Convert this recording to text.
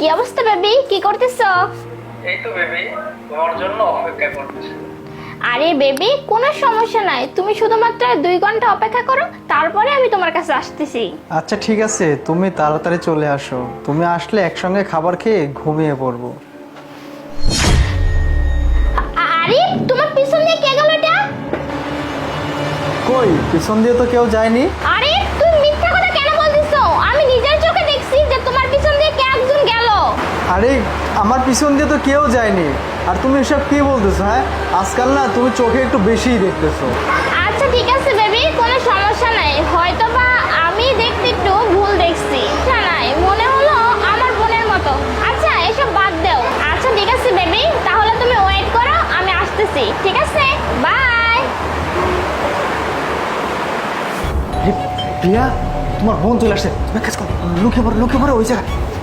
কি অবস্থা বেবি, কি করতেছো? এই তো বেবি, তোমার জন্য অপেক্ষা করতেছি। আরে বেবি, কোনো সমস্যা নাই, তুমি শুধুমাত্র 2 ঘন্টা অপেক্ষা করো, তারপরে আমি তোমার কাছে আসতেছি। আচ্ছা ঠিক আছে, তুমি তাড়াতাড়ি চলে আসো। তুমি আসলে একসঙ্গে খাবার খেয়ে ঘুমিয়ে পড়বো। আরে তোমার পিছন দিয়ে কে গেল এটা? কই, পিছন দিয়ে তো কেউ যায়নি। আরে তুমি মিথ্যা কথা কেন বলতেছো? আমি নিজের চোখে দেখছি যে তোমার পিছন দিয়ে কে একজন গেল। আরে আমার পিছন দিয়ে তো কেউ যায়নি। আর তুমি এসব কি বলতেছো? হ্যাঁ, আজকাল না তুমি চোখে একটু বেশিই দেখতেছো। আচ্ছা ঠিক আছে বেবি, কোনো সমস্যা নাই, হয়তো বা আমি দেখতে একটু ভুল দেখছি। না নাই, মনে হলো আমার বোনের মতো। আচ্ছা এসব বাদ দাও। আচ্ছা ঠিক আছে বেবি, তাহলে তুমি ওয়েট করো, আমি আসতেছি। ঠিক আছে, বাই। প্রিয়া, তোমার বোন চলে আসছে। তুমি এক কাজ করো, লুকিয়ে পড়ো ওই জায়গায়।